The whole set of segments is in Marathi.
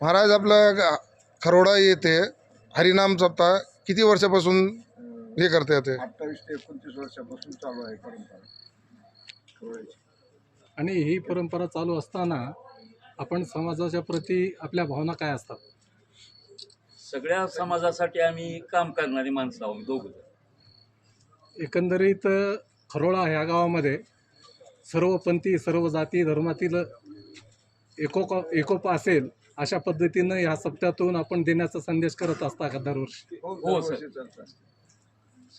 महाराज आपलं खरोडा येथे हरिनाम सप्ताह किती वर्षापासून हे करते येते? 28 ते 29 वर्षापासून चालू आहे परंपरा. आणि ही परंपरा चालू असताना आपण समाजाच्या प्रती आपल्या भावना काय असतात? सगळ्या समाजासाठी आम्ही काम करणारी माणसं आहोत दोघं. एकंदरीत खरोळा ह्या गावामध्ये सर्व पंथी सर्व जाती धर्मातील एकोपा असेल अशा पद्धतीनं ह्या सप्त्यातून आपण देण्याचा संदेश करत असता का दरवर्षी? हो सर. चालतं.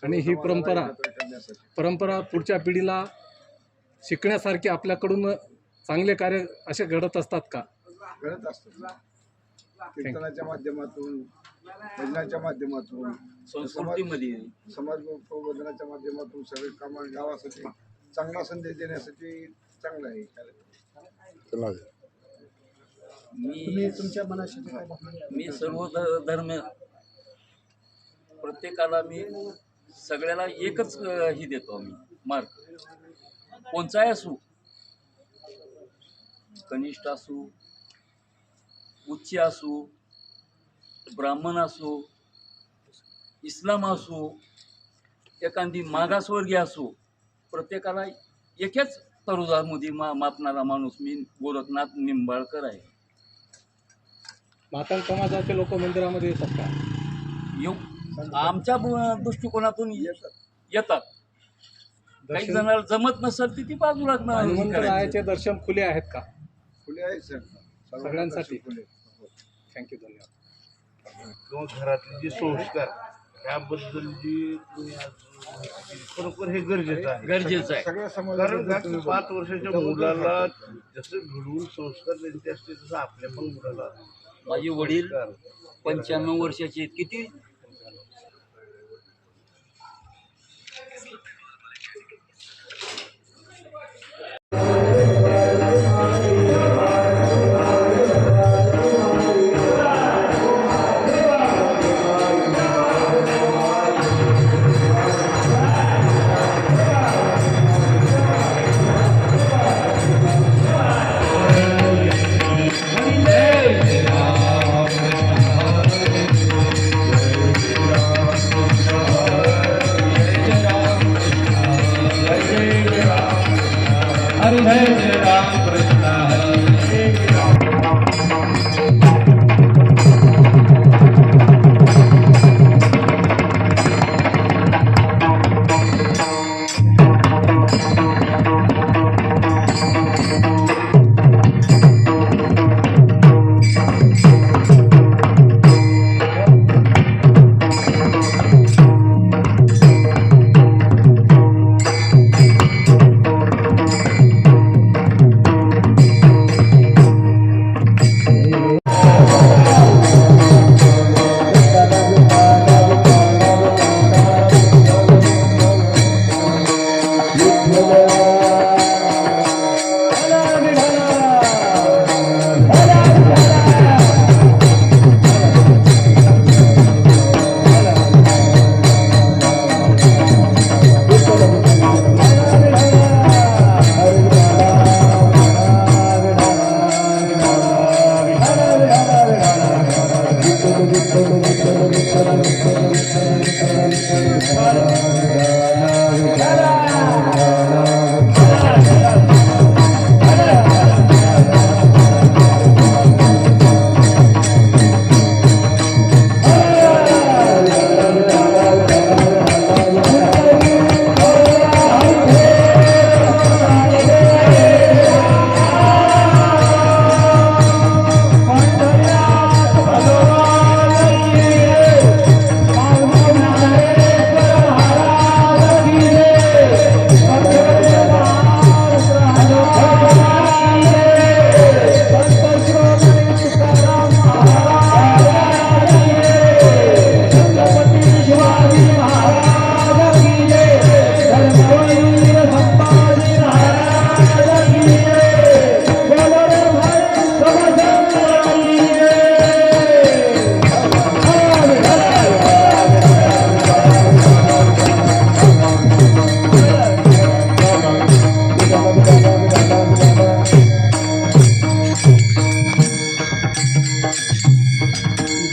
आणि ही समाजाला एकत्र करण्यासाठी. परंपरा पुढच्या पिढीला शिकण्यासारखी आपल्याकडून चांगले कार्य असे घडत असतात का? घडत असतात. कीर्तनाच्या माध्यमातून, भजनाच्या माध्यमातून, संस्कृतीमध्ये समाज प्रबोधनाच्या माध्यमातून सगळे काम गावासाठी चांगला संदेश देण्यासाठी चांगलं आहे. मी सर्व धर्म प्रत्येकाला मी सगळ्याला एकच ही देतो आम्ही मार्ग. कोणचाही असू, कनिष्ठ असू, उच्च असू, ब्राह्मण असू, इस्लाम असू, एखादी मागासवर्गीय असू, प्रत्येकाला एकच तरुजामध्ये मापणारा माणूस मी गोरखनाथ निंबाळकर आहे. मातंग समाजाचे लोक मंदिरामध्ये येतात का? आमच्या दृष्टिकोनातून येतात. काही जणांना जमत नसेल ती बाजूला हनुमंत रायाचे दर्शन खुले आहेत का? खुले आहे सर सगळ्यांसाठी? खुले. थँक्यू, धन्यवाद. किंवा घरातले जे संस्कार त्याबद्दल जी तुम्ही आज खरोखर हे गरजेचं आहे. सगळ्या कारण समाजाला का 5 वर्षाच्या मुलाला जसं घडवून संस्कार त्यांचे असते तसं आपल्या पण मुलाला माझे वडील 95 वर्षाचे आहेत. किती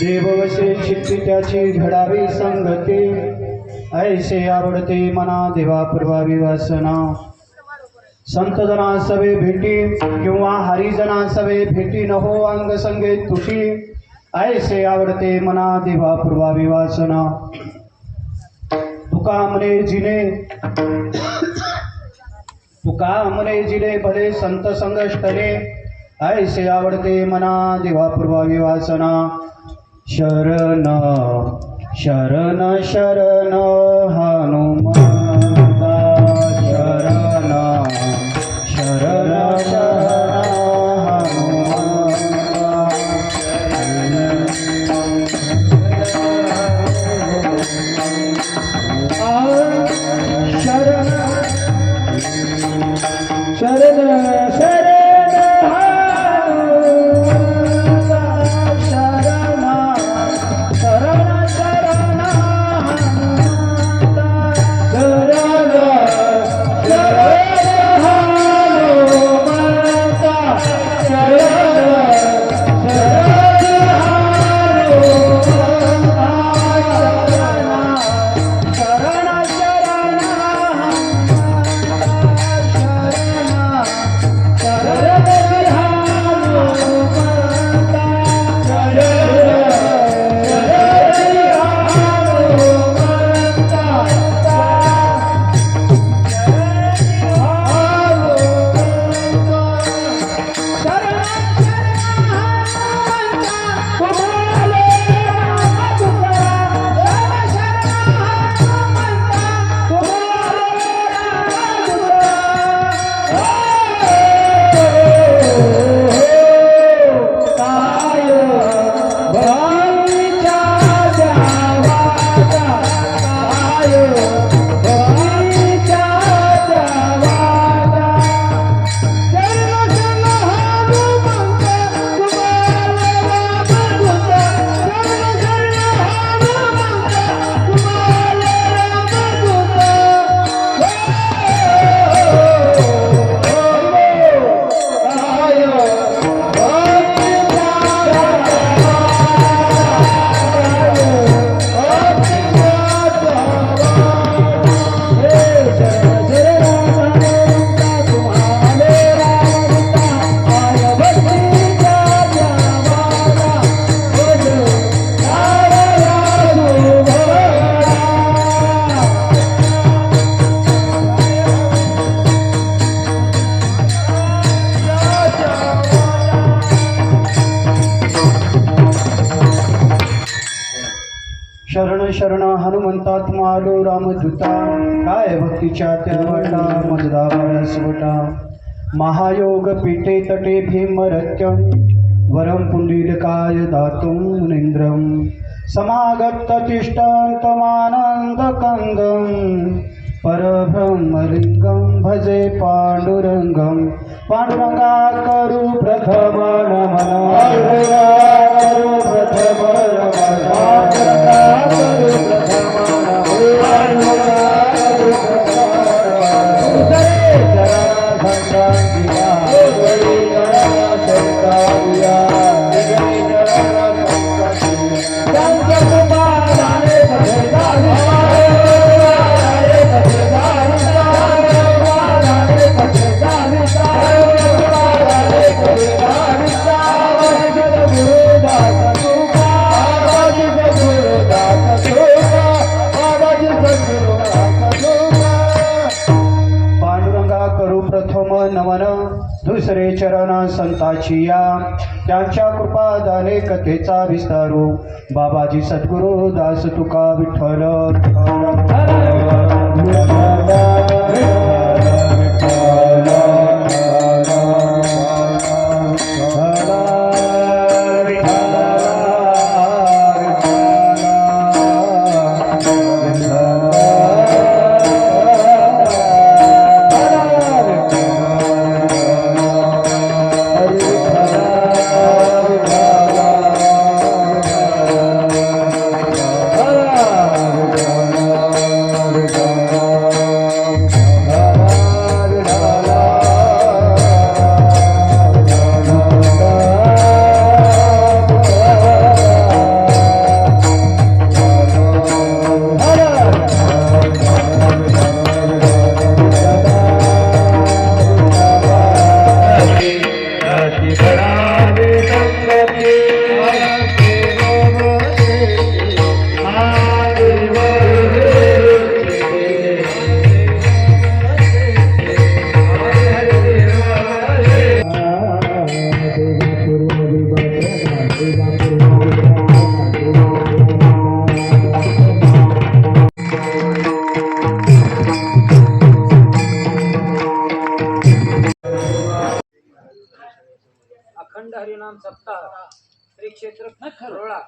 देववसे चित्ती त्याची घडावी संगती ऐसे आवडते मना देवा पूर्वावी वासना संत जना सवे भेटी किंवा हरिजना सवे भेटी न हो अंग संगे तुटी ऐसे आवडते मना देवा पूर्वावी वासना तुका म्हणे जिने भले संत संगष्टने ऐसे आवडते मना देवा पूर्वावी वासना शरण शरण शरण हनुमंता शरण शरण शरण हनुमंता शरण शरण शरण हनुमंता शरण शरण शरण हनुमंता शरण शरण हनुमंता शरण शरण शरण हनुमंता तुम्हालो रामदूता काय भक्तीच्या तेलवटा मजदावयासवटा महायोग पीठे तटे भीमरत्यं वरं पुंडीलकाय दातुं मुनीन्द्रं समागत तिष्ठन्तमानन्दकन्दं परब्रह्मलिङ्गं भजे पाण्डुरङ्गं पाण्डुरङ्गा करू प्रथम नमन करू प्रथम नमन दुसरे चरण संताची या त्यांच्या कृपादाने कथेचा विस्तारू बाबाजी सद्गुरु दास तुका विठ्ठल हरिनाम सप्ताह श्री क्षेत्र खरोळा